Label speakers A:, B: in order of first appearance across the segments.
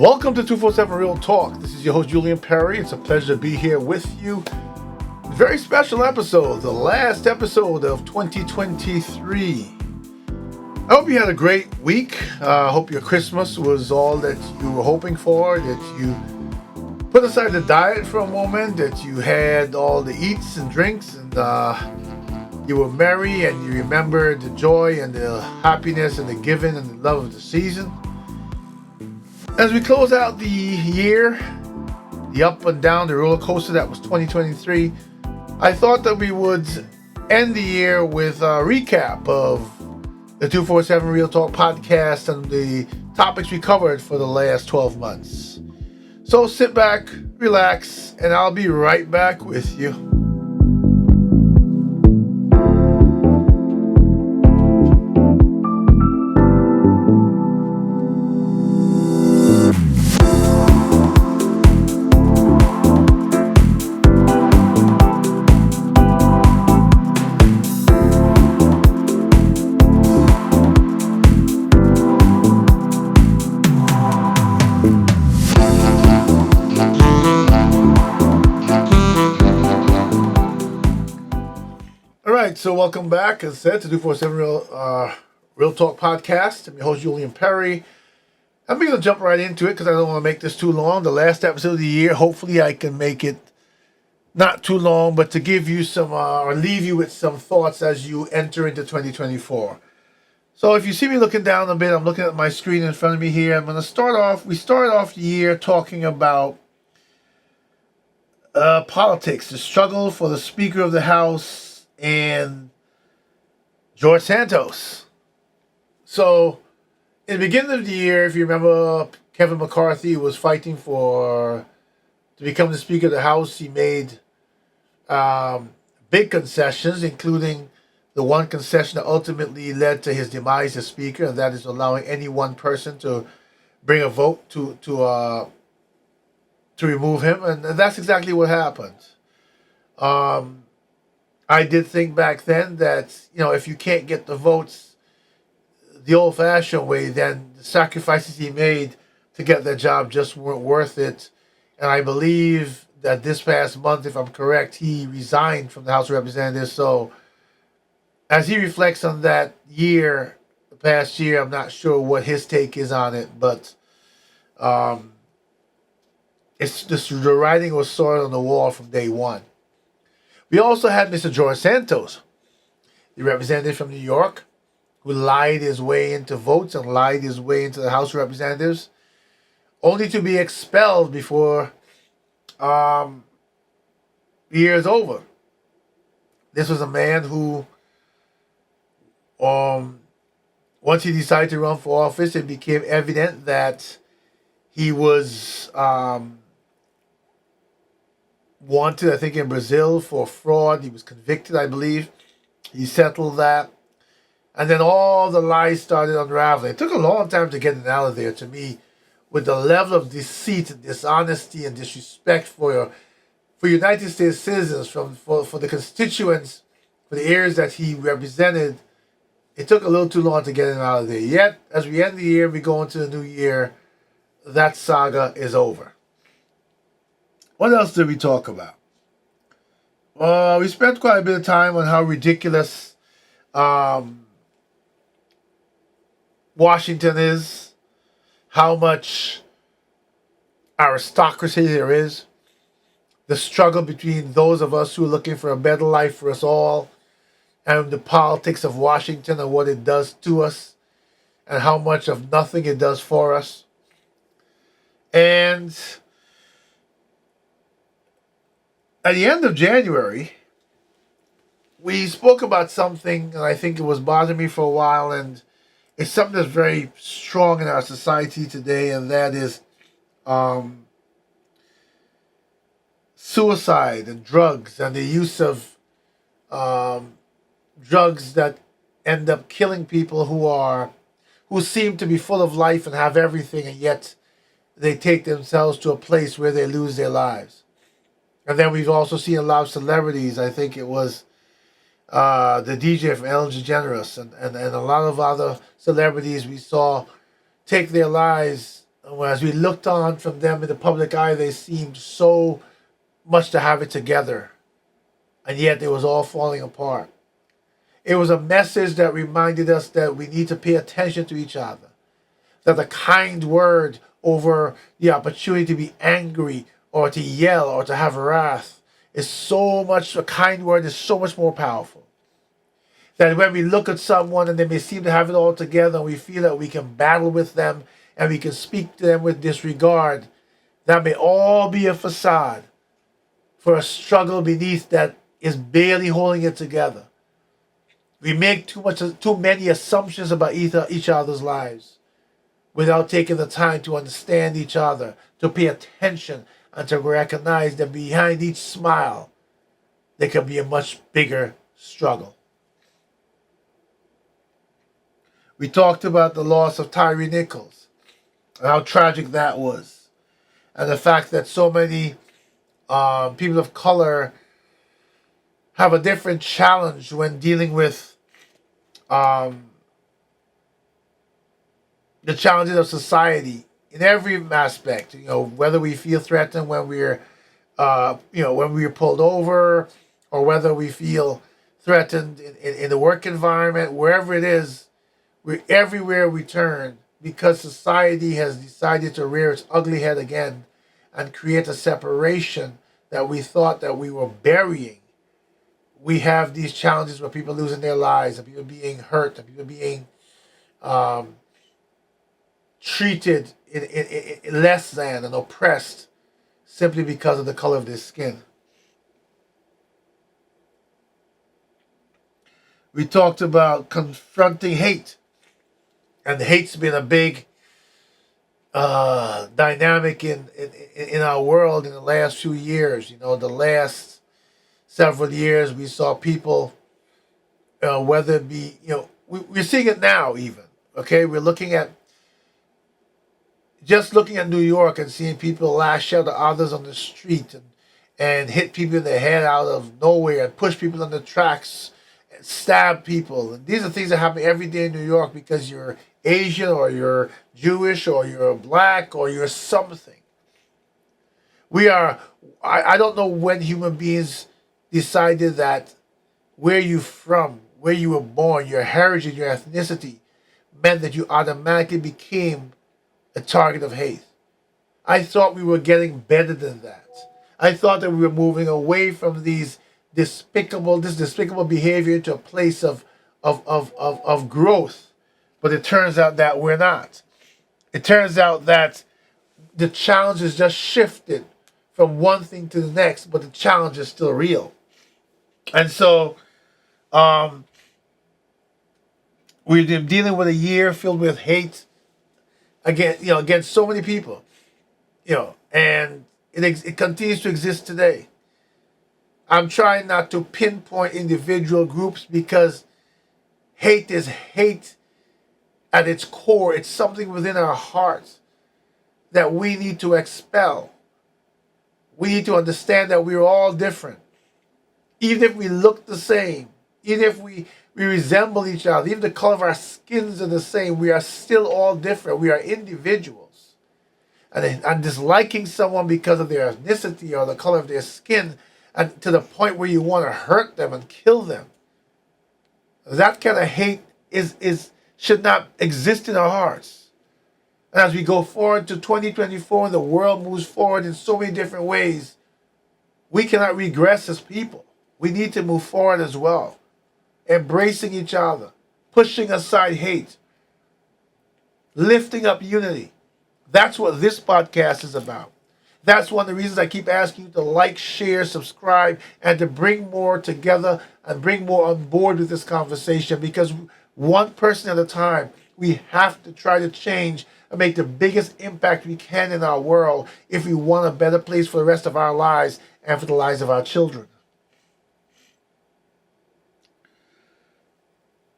A: Welcome to 247 Real Talk. This is your host, Julian Perry. It's a pleasure to be here with you. Very special episode, the last episode of 2023. I hope you had a great week. I hope your Christmas was all that you were hoping for, that you put aside the diet for a moment, that you had all the eats and drinks, and you were merry, and you remembered the joy and the happiness and the giving and the love of the season. As we close out the year, the up and down, the roller coaster that was 2023, I thought that we would end the year with a recap of the 247 Real Talk podcast and the topics we covered for the last 12 months. So sit back, relax, and I'll be right back with you. So welcome back, as I said, to 247 Real Talk podcast. I'm your host, Julian Perry. I'm going to jump right into it because I don't want to make this too long. The last episode of the year, hopefully I can make it not too long, but to give you some, or leave you with some thoughts as you enter into 2024. So if you see me looking down a bit, I'm looking at my screen in front of me here. I'm going to we started off the year talking about politics, the struggle for the Speaker of the House, and George Santos. So, in the beginning of the year, if you remember, Kevin McCarthy was fighting to become the Speaker of the House. He made big concessions, including the one concession that ultimately led to his demise as Speaker, and that is allowing any one person to bring a vote to remove him, and that's exactly what happened. I did think back then that, if you can't get the votes the old-fashioned way, then the sacrifices he made to get that job just weren't worth it. And I believe that this past month, if I'm correct, he resigned from the House of Representatives. So as he reflects on that year, the past year, I'm not sure what his take is on it, but it's just the writing was sort of on the wall from day one. We also had Mr. George Santos, the representative from New York, who lied his way into votes and lied his way into the House of Representatives, only to be expelled before the year is over. This was a man who, once he decided to run for office, it became evident that he was wanted, I think, in Brazil for fraud. He was convicted, I believe. He settled that. And then all the lies started unraveling. It took a long time to get it out of there, to me, with the level of deceit and dishonesty and disrespect for United States citizens, for the constituents, for the areas that he represented. It took a little too long to get him out of there. Yet, as we end the year, we go into the new year, that saga is over. What else did we talk about? We spent quite a bit of time on how ridiculous Washington is, how much aristocracy there is, the struggle between those of us who are looking for a better life for us all, and the politics of Washington and what it does to us, and how much of nothing it does for us. And at the end of January, we spoke about something, and I think it was bothering me for a while, and it's something that's very strong in our society today, and that is suicide and drugs, and the use of drugs that end up killing people who seem to be full of life and have everything, and yet they take themselves to a place where they lose their lives. And then we've also seen a lot of celebrities. I think it was the DJ from Ellen DeGeneres and a lot of other celebrities we saw take their lives As we looked on from them in the public eye, they seemed so much to have it together, and yet it was all falling apart. It was a message that reminded us that we need to pay attention to each other, that a kind word over the opportunity to be angry or to yell or to have wrath is so much, a kind word is so much more powerful. That when we look at someone and they may seem to have it all together and we feel that we can battle with them and we can speak to them with disregard, that may all be a facade for a struggle beneath that is barely holding it together. We make too many assumptions about each other's lives without taking the time to understand each other, to pay attention, and to recognize that behind each smile, there can be a much bigger struggle. We talked about the loss of Tyree Nichols and how tragic that was, and the fact that so many people of color have a different challenge when dealing with the challenges of society in every aspect. Whether we feel threatened when when we're pulled over, or whether we feel threatened in the work environment, wherever it is, everywhere we turn, because society has decided to rear its ugly head again and create a separation that we thought that we were burying. We have these challenges where people losing their lives, and people being hurt, and people being treated in less than and oppressed simply because of the color of their skin. We talked about confronting hate, and hate's been a big dynamic in our world in the last few years. The last several years we saw people, whether it be, we're seeing it now even. Okay, we're looking at New York and seeing people lash out at others on the street and hit people in the head out of nowhere and push people on the tracks and stab people. And these are things that happen every day in New York because you're Asian or you're Jewish or you're black or you're something. I don't know when human beings decided that where you're from, where you were born, your heritage, your ethnicity meant that you automatically became a target of hate. I thought we were getting better than that. I thought that we were moving away from this despicable behavior to a place of growth. But it turns out that we're not. It turns out that the challenge has just shifted from one thing to the next, but the challenge is still real. And so we've been dealing with a year filled with hate against so many people, and it continues to exist today. I'm trying not to pinpoint individual groups because hate is hate at its core. It's something within our hearts that we need to expel. We need to understand that we're all different. Even if we look the same, even if we resemble each other, even the color of our skins are the same, we are still all different. We are individuals. And disliking someone because of their ethnicity or the color of their skin, and to the point where you want to hurt them and kill them, that kind of hate should not exist in our hearts. And as we go forward to 2024 and the world moves forward in so many different ways, we cannot regress as people. We need to move forward as well, embracing each other, pushing aside hate, lifting up unity. That's what this podcast is about. That's one of the reasons I keep asking you to like, share, subscribe, and to bring more together and bring more on board with this conversation, because one person at a time, we have to try to change and make the biggest impact we can in our world if we want a better place for the rest of our lives and for the lives of our children.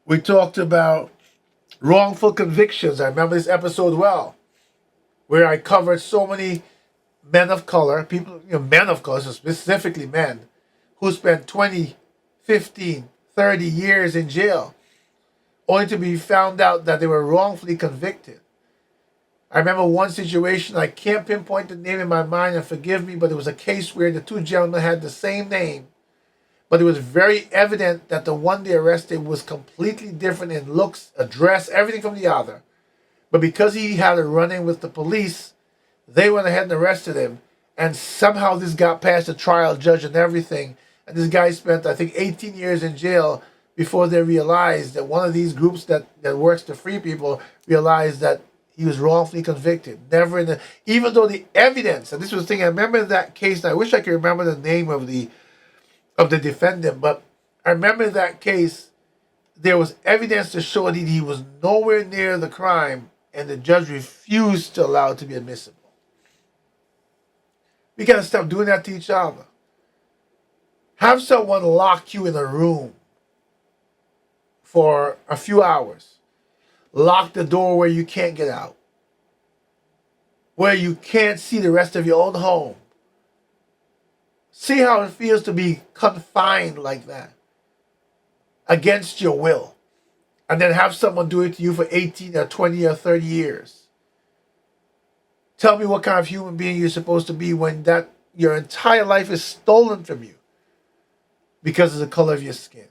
A: We talked about wrongful convictions. I remember this episode well, where I covered so many men of color, men of color, so specifically men, who spent 20, 15, 30 years in jail, only to be found out that they were wrongfully convicted. I remember one situation, I can't pinpoint the name in my mind, and forgive me, but it was a case where the two gentlemen had the same name, but it was very evident that the one they arrested was completely different in looks, address, everything from the other. But because he had a run-in with the police, they went ahead and arrested him. And somehow this got past the trial judge and everything. And this guy spent, I think, 18 years in jail before they realized that one of these groups that works to free people realized that he was wrongfully convicted. Never in the, even though the evidence, and this was the thing, I remember that case, and I wish I could remember the name of the defendant, but I remember that case, there was evidence to show that he was nowhere near the crime, and the judge refused to allow it to be admissible. We got to stop doing that to each other. Have someone lock you in a room for a few hours. Lock the door where you can't get out. Where you can't see the rest of your own home. See how it feels to be confined like that. Against your will. And then have someone do it to you for 18 or 20 or 30 years. Tell me what kind of human being you're supposed to be when that your entire life is stolen from you because of the color of your skin.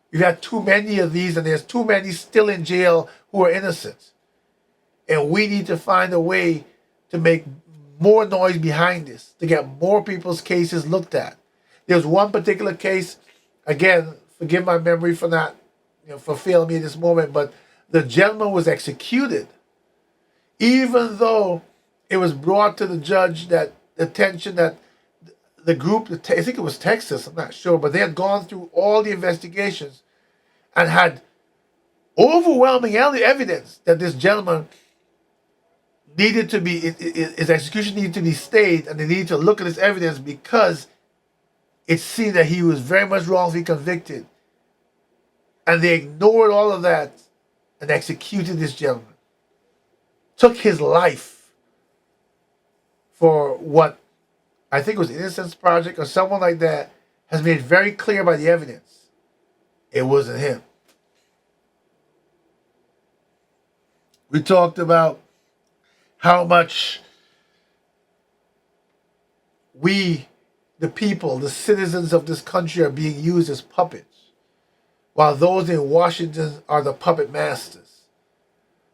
A: You've had too many of these, and there's too many still in jail who are innocent. And we need to find a way to make more noise behind this, to get more people's cases looked at. There's one particular case, again, forgive my memory for not, for failing me at this moment, but the gentleman was executed, even though it was brought to the judge that attention that the group, I think it was Texas, I'm not sure, but they had gone through all the investigations and had overwhelming evidence that this gentleman needed to be, his execution needed to be stayed, and they needed to look at this evidence because it seemed that he was very much wrongfully convicted. And they ignored all of that and executed this gentleman. Took his life for what I think it was Innocence Project or someone like that has made very clear by the evidence. It wasn't him. We talked about how much we, the people, the citizens of this country, are being used as puppets, while those in Washington are the puppet masters.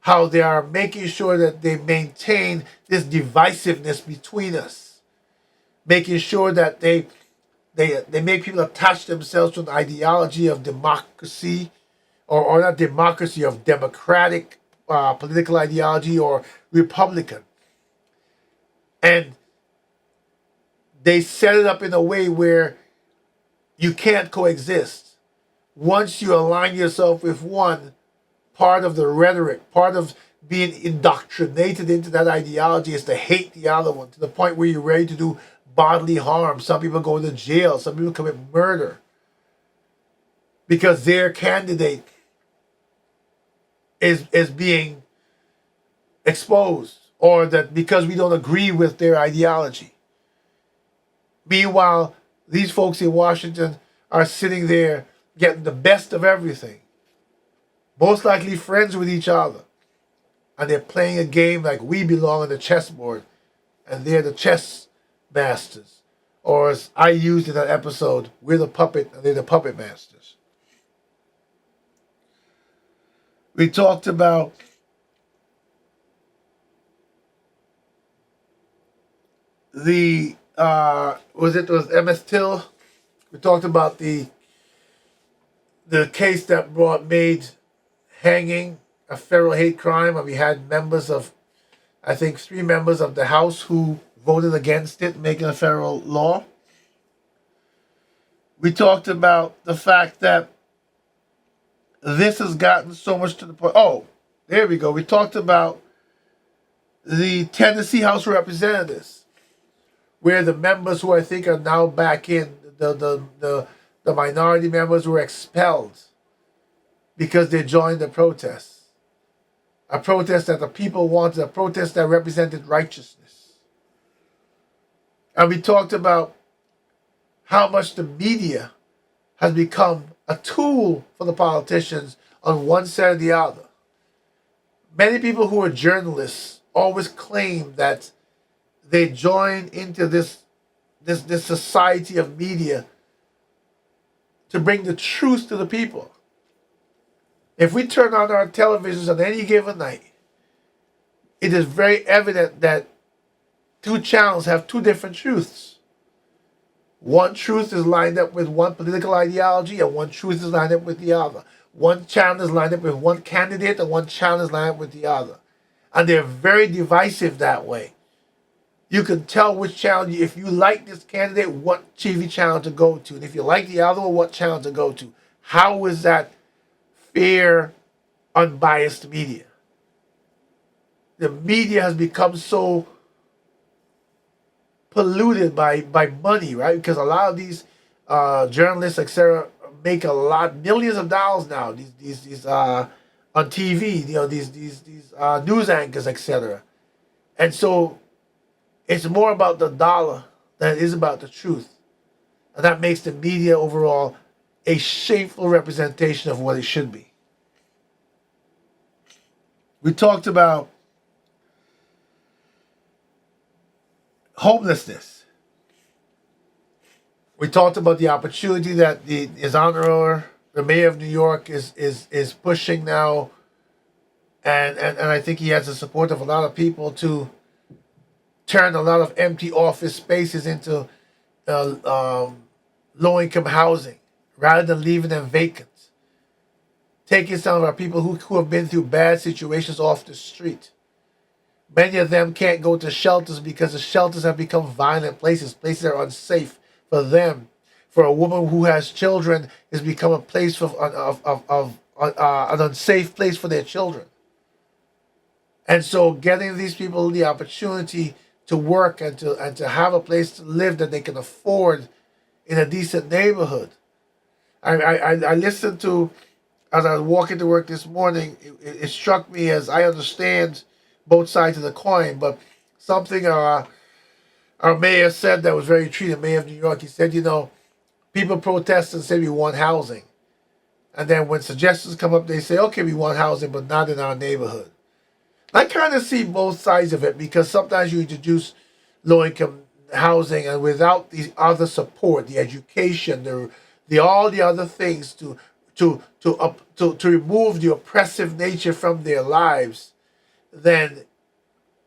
A: How they are making sure that they maintain this divisiveness between us, making sure that they make people attach themselves to an ideology of democracy, or not democracy, of democratic political ideology or Republican. And they set it up in a way where you can't coexist. Once you align yourself with one, part of the rhetoric, part of being indoctrinated into that ideology is to hate the other one to the point where you're ready to do bodily harm. Some people go to jail. Some people commit murder because their candidate is being exposed, or that because we don't agree with their ideology. Meanwhile, these folks in Washington are sitting there getting the best of everything, most likely friends with each other, and they're playing a game like we belong on the chessboard and they're the chess masters, or as I used in that episode, we're the puppet and they're the puppet masters. We talked about the was Emmett Till. We talked about the case that made hanging a federal hate crime, and we had members of, I think 3 members of the House who voted against it making a federal law. We talked about the fact that this has gotten so much to the point. Oh, there we go. We talked about the Tennessee House of Representatives, where the members who I think are now back in, the minority members were expelled because they joined the protest. A protest that the people wanted, a protest that represented righteousness. And we talked about how much the media has become a tool for the politicians on one side or the other. Many people who are journalists always claim that they join into this society of media to bring the truth to the people. If we turn on our televisions on any given night, it is very evident that two channels have two different truths. One truth is lined up with one political ideology, and one truth is lined up with the other. One channel is lined up with one candidate, and one channel is lined up with the other. And they're very divisive that way. You can tell which channel, if you like this candidate, what TV channel to go to. And if you like the other one, what channel to go to. How is that fair, unbiased media? The media has become so polluted by money, right? Because a lot of these journalists, etc., make a lot, millions of dollars now. These on TV, these news anchors, etc. And so it's more about the dollar than it is about the truth, and that makes the media overall a shameful representation of what it should be. We talked about homelessness. We talked about the opportunity that his honor, the mayor of New York, is pushing now, and I think he has the support of a lot of people to turn a lot of empty office spaces into low-income housing rather than leaving them vacant. Taking some of our people who have been through bad situations off the street. Many of them can't go to shelters because the shelters have become violent places. Places that are unsafe for them. For a woman who has children, it's become a place of an unsafe place for their children. And so, getting these people the opportunity to work and to have a place to live that they can afford in a decent neighborhood. I listened to, as I was walking to work this morning, it struck me, as I understand both sides of the coin, but something our mayor said that was very true, the mayor of New York. He said, people protest and say we want housing. And then when suggestions come up, they say, okay, we want housing, but not in our neighborhood. I kind of see both sides of it, because sometimes you introduce low-income housing, and without the other support, the education, the all the other things to remove the oppressive nature from their lives, then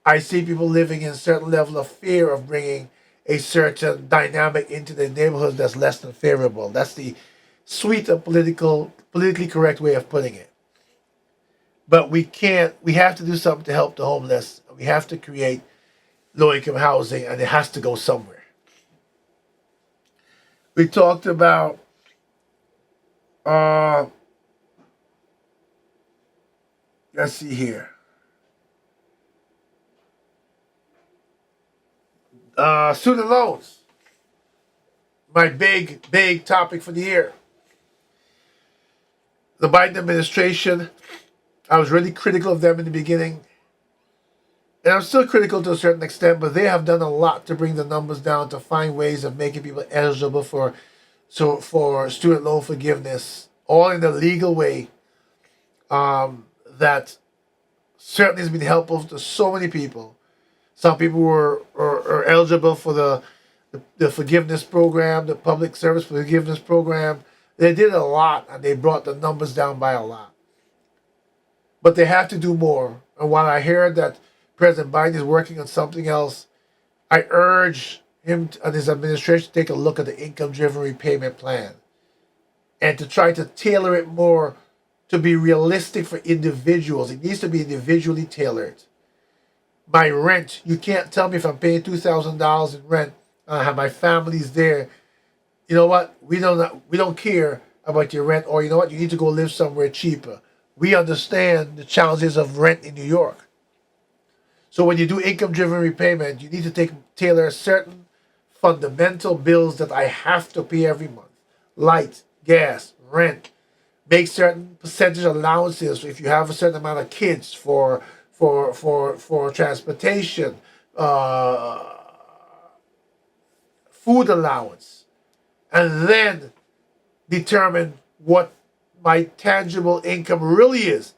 A: I see people living in a certain level of fear of bringing a certain dynamic into their neighborhoods that's less than favorable. That's the sweet and politically correct way of putting it. But we have to do something to help the homeless. We have to create low-income housing, and it has to go somewhere. We talked about let's see here. Student loans. My big topic for the year. The Biden administration, I was really critical of them in the beginning. And I'm still critical to a certain extent, but they have done a lot to bring the numbers down, to find ways of making people eligible for student loan forgiveness, all in a legal way, that certainly has been helpful to so many people. Some people are eligible for the forgiveness program, the public service forgiveness program. They did a lot, and they brought the numbers down by a lot. But they have to do more. And while I heard that President Biden is working on something else, I urge him and his administration to take a look at the income-driven repayment plan and to try to tailor it more to be realistic for individuals. It needs to be individually tailored. My rent, you can't tell me if I'm paying $2,000 in rent and I have my family's there. You know what? We don't care about your rent, or you know what? You need to go live somewhere cheaper. We understand the challenges of rent in New York. So when you do income-driven repayment, you need to tailor certain fundamental bills that I have to pay every month: light, gas, rent. Make certain percentage allowances if you have a certain amount of kids for transportation, food allowance, and then determine what my tangible income really is,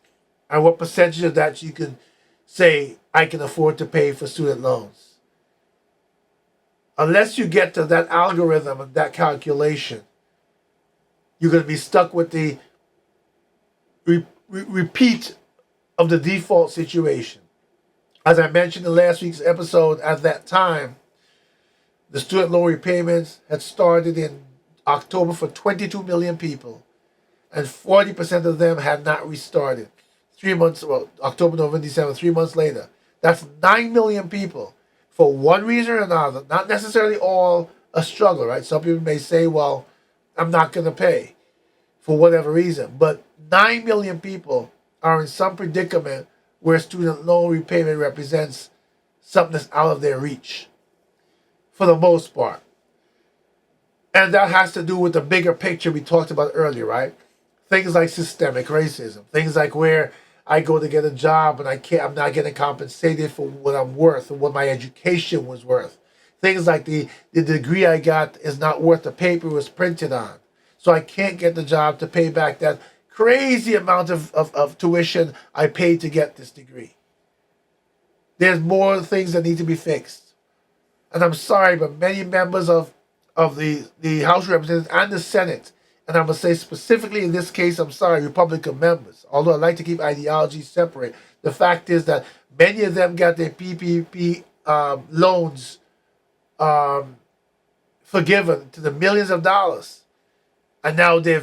A: and what percentage of that you can say I can afford to pay for student loans. Unless you get to that algorithm and that calculation, you're going to be stuck with the repeat of the default situation. As I mentioned in last week's episode, at that time, the student loan repayments had started in October for 22 million people, and 40% of them had not restarted. 3 months, well, October, November, December, 3 months later. That's 9 million people for one reason or another, not necessarily all a struggle, right? Some people may say, well, I'm not going to pay for whatever reason. But 9 million people are in some predicament where student loan repayment represents something that's out of their reach for the most part. And that has to do with the bigger picture we talked about earlier, right? Things like systemic racism, things like where I go to get a job and I'm not getting compensated for what I'm worth or what my education was worth. Things like the degree I got is not worth the paper it was printed on. So I can't get the job to pay back that crazy amount of tuition I paid to get this degree. There's more things that need to be fixed. And I'm sorry, but many members of the House of Representatives and the Senate, and I'm going to say specifically in this case, I'm sorry, Republican members, although I like to keep ideologies separate, the fact is that many of them got their PPP loans forgiven to the millions of dollars. And now they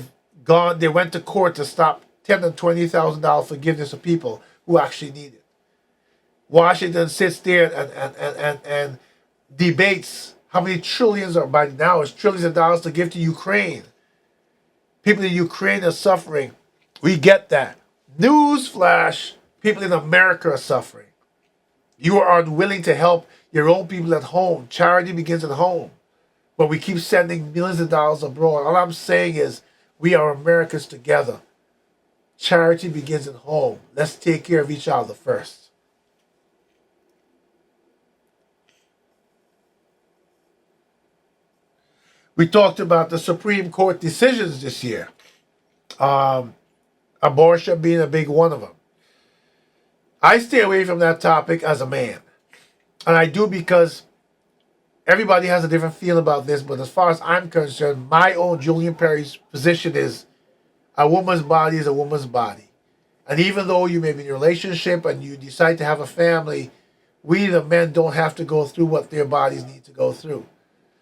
A: went to court to stop $10,000 and $20,000 forgiveness of people who actually need it. Washington sits there and debates how many trillions, or by now it's trillions of dollars to give to Ukraine. People in Ukraine are suffering. We get that. Newsflash, people in America are suffering. You are unwilling to help your own people at home. Charity begins at home. But we keep sending millions of dollars abroad. All I'm saying is we are Americans together. Charity begins at home. Let's take care of each other first. We talked about the Supreme Court decisions this year. Abortion being a big one of them. I stay away from that topic as a man. And I do because everybody has a different feeling about this. But as far as I'm concerned, my own Julian Perry's position is a woman's body is a woman's body. And even though you may be in a relationship and you decide to have a family, we the men don't have to go through what their bodies need to go through.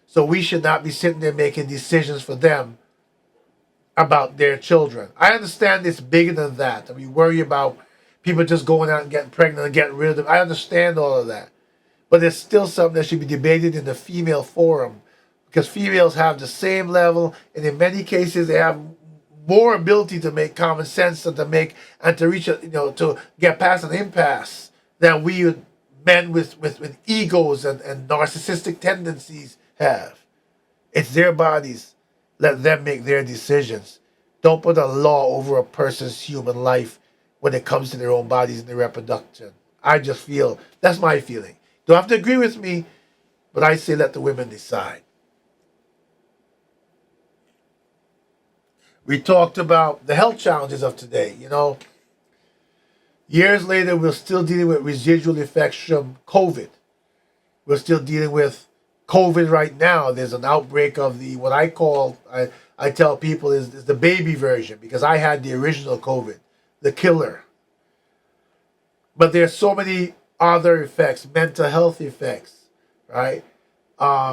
A: So we should not be sitting there making decisions for them about their children. I understand it's bigger than that. I mean, worry about people just going out and getting pregnant and getting rid of them. I understand all of that. But it's still something that should be debated in the female forum, because females have the same level, and in many cases they have more ability to make common sense and to reach to get past an impasse than we men with egos and narcissistic tendencies have. It's their bodies. Let them make their decisions. Don't put a law over a person's human life when it comes to their own bodies and their reproduction. I just feel, that's my feeling. Don't have to agree with me, but I say let the women decide. We talked about the health challenges of today. Years later, we're still dealing with residual effects from COVID. We're still dealing with COVID right now. There's an outbreak of what I tell people is the baby version, because I had the original COVID, the killer. But there's so many other effects, mental health effects, right?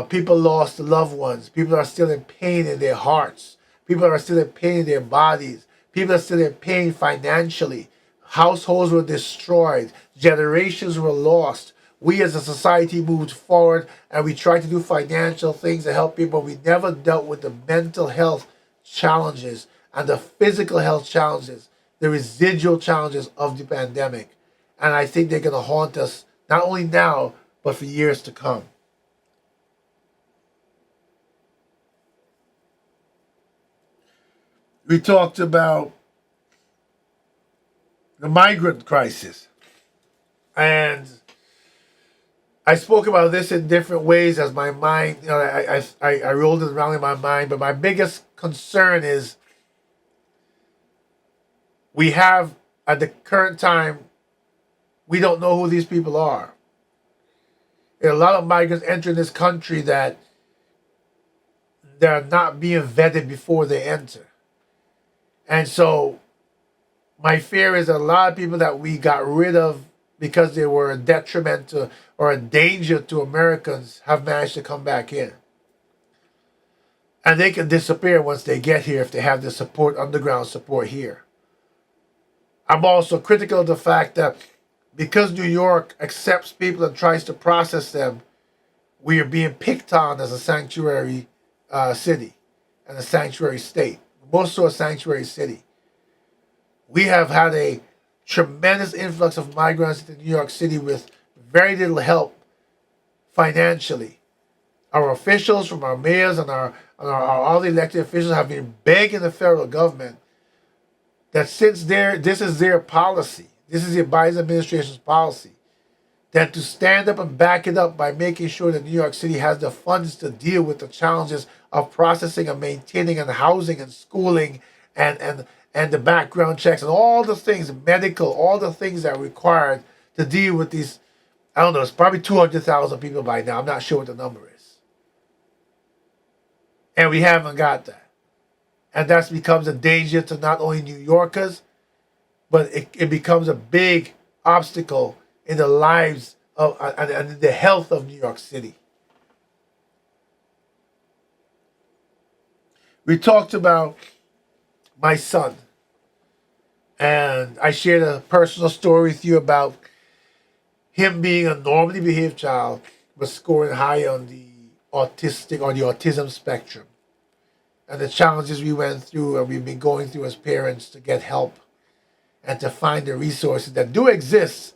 A: People lost loved ones. People are still in pain in their hearts. People are still in pain in their bodies. People are still in pain financially. Households were destroyed. Generations were lost. We as a society moved forward and we tried to do financial things to help people. We never dealt with the mental health challenges and the physical health challenges, the residual challenges of the pandemic. And I think they're going to haunt us not only now, but for years to come. We talked about the migrant crisis. And I spoke about this in different ways as my mind, I rolled it around in my mind. But my biggest concern is we have at the current time, we don't know who these people are. There are a lot of migrants entering this country that they're not being vetted before they enter. And so my fear is a lot of people that we got rid of because they were a detriment to or a danger to Americans have managed to come back in. And they can disappear once they get here if they have the support, underground support here. I'm also critical of the fact that because New York accepts people and tries to process them, we are being picked on as a sanctuary city and a sanctuary state, more so a sanctuary city. We have had a tremendous influx of migrants into New York City with very little help financially. Our officials, from our mayors and our all the elected officials, have been begging the federal government that since this is their policy, this is the Biden administration's policy, that to stand up and back it up by making sure that New York City has the funds to deal with the challenges of processing and maintaining and housing and schooling and the background checks and all the things, medical, all the things that are required to deal with these. I don't know, it's probably 200,000 people by now. I'm not sure what the number is. And we haven't got that. And that becomes a danger to not only New Yorkers, but it becomes a big obstacle in the lives of and the health of New York City. We talked about my son, and I shared a personal story with you about him being a normally behaved child, but scoring high on the autism spectrum, and the challenges we went through and we've been going through as parents to get help and to find the resources that do exist,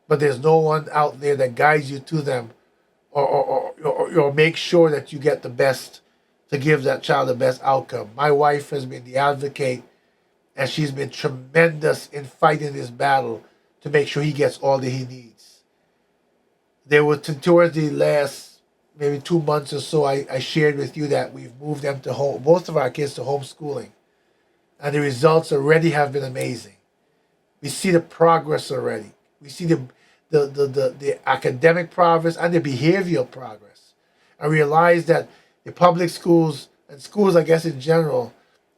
A: but there's no one out there that guides you to them or make sure that you get the best to give that child the best outcome. My wife has been the advocate, and she's been tremendous in fighting this battle to make sure he gets all that he needs. There were towards the last maybe 2 months or so, I shared with you that we've moved them to home, both of our kids to homeschooling, and the results already have been amazing. We see the progress already. We see the academic progress and the behavioral progress. I realize that the public schools and schools, I guess in general,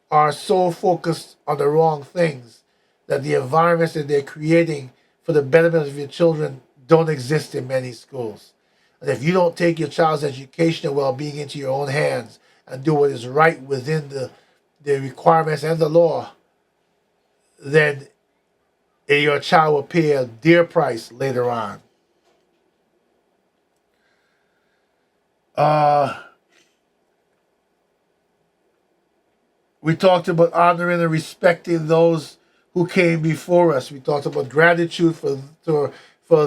A: are so focused on the wrong things that the environments that they're creating for the benefit of your children don't exist in many schools. And if you don't take your child's education and well-being into your own hands and do what is right within the requirements and the law, then your child will pay a dear price later on. We talked about honoring and respecting those who came before us. We talked about gratitude for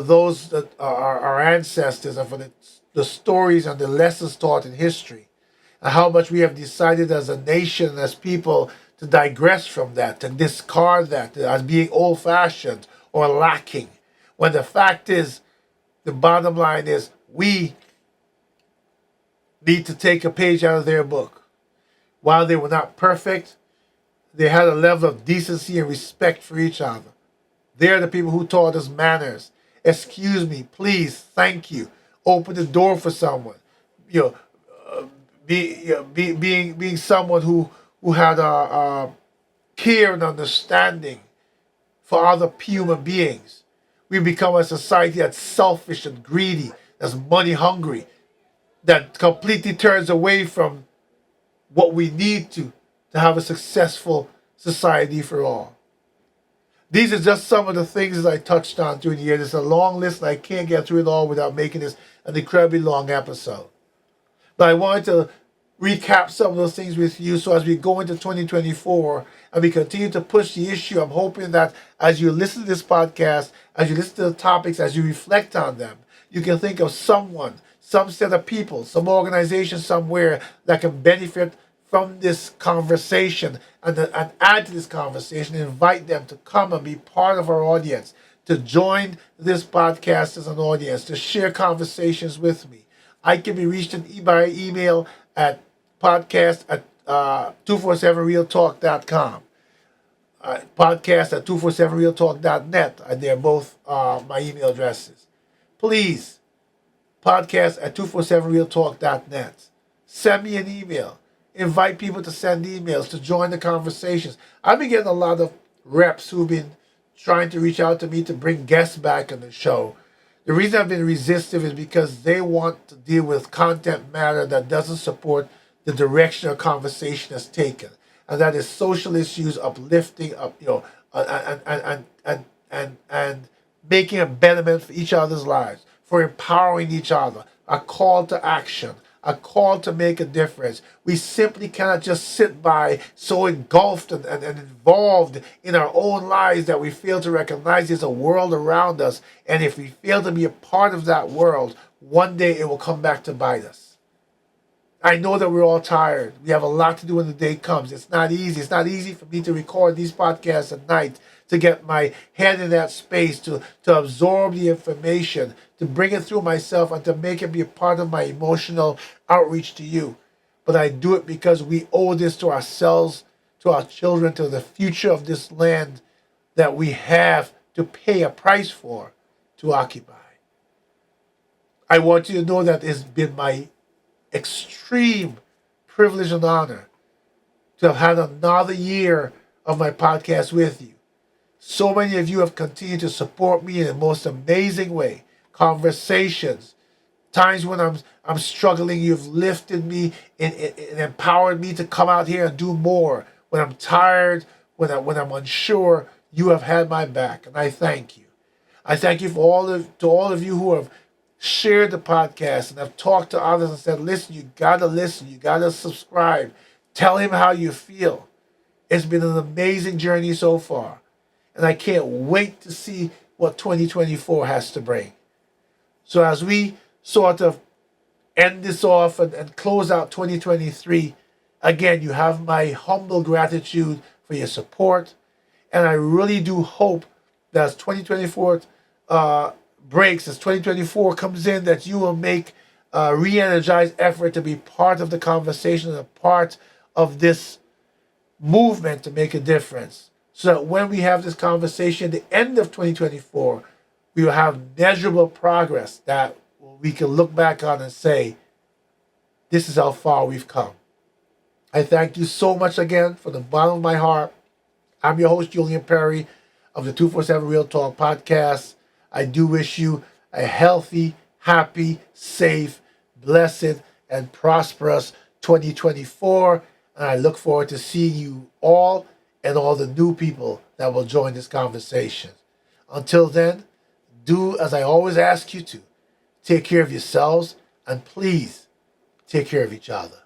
A: those that are our ancestors and for the stories and the lessons taught in history, and how much we have decided as a nation, as people, to digress from that, to discard that as being old-fashioned or lacking. When the fact is, the bottom line is, we need to take a page out of their book. While they were not perfect, they had a level of decency and respect for each other. They're the people who taught us manners. Excuse me, please, thank you. Open the door for someone. Being someone who had a care and understanding for other human beings. We become a society that's selfish and greedy, that's money hungry, that completely turns away from what we need to have a successful society for all. These are just some of the things that I touched on during the year. There's a long list, and I can't get through it all without making this an incredibly long episode. But I wanted to recap some of those things with you, so as we go into 2024 and we continue to push the issue, I'm hoping that as you listen to this podcast, as you listen to the topics, as you reflect on them, you can think of someone, some set of people, some organization somewhere that can benefit from this conversation and add to this conversation, invite them to come and be part of our audience, to join this podcast as an audience, to share conversations with me. I can be reached by email at podcast at 247realtalk.com. Podcast at 247realtalk.net. They're both my email addresses. Please, podcast at 247realtalk.net. Send me an email. Invite people to send emails, to join the conversations. I've been getting a lot of reps who've been trying to reach out to me to bring guests back on the show. The reason I've been resistive is because they want to deal with content matter that doesn't support the direction our conversation has taken, and that is social issues, uplifting, and making a betterment for each other's lives, for empowering each other, a call to action, a call to make a difference. We simply cannot just sit by so engulfed and involved in our own lives that we fail to recognize there's a world around us. And if we fail to be a part of that world, one day it will come back to bite us. I know that we're all tired. We have a lot to do when the day comes. It's not easy. It's not easy for me to record these podcasts at night, to get my head in that space, to absorb the information, to bring it through myself, and to make it be a part of my emotional outreach to you. But I do it because we owe this to ourselves, to our children, to the future of this land that we have to pay a price for, to occupy. I want you to know that it's been my extreme privilege and honor to have had another year of my podcast with you. So many of you have continued to support me in the most amazing way. Conversations, times when I'm struggling, you've lifted me and empowered me to come out here and do more. When I'm tired, when I'm unsure, you have had my back, and I thank you. I thank you for all of you who have shared the podcast and have talked to others and said, listen, you gotta subscribe. Tell him how you feel. It's been an amazing journey so far. And I can't wait to see what 2024 has to bring. So as we sort of end this off and close out 2023, again, you have my humble gratitude for your support. And I really do hope that as 2024 breaks, as 2024 comes in, that you will make a re-energized effort to be part of the conversation and a part of this movement to make a difference. So that when we have this conversation at the end of 2024, we will have measurable progress that we can look back on and say, this is how far we've come. I thank you so much again from the bottom of my heart. I'm your host, Julian Perry, of the 247 Real Talk podcast. I do wish you a healthy, happy, safe, blessed, and prosperous 2024. And I look forward to seeing you all and all the new people that will join this conversation. Until then, do as I always ask you to. Take care of yourselves, and please take care of each other.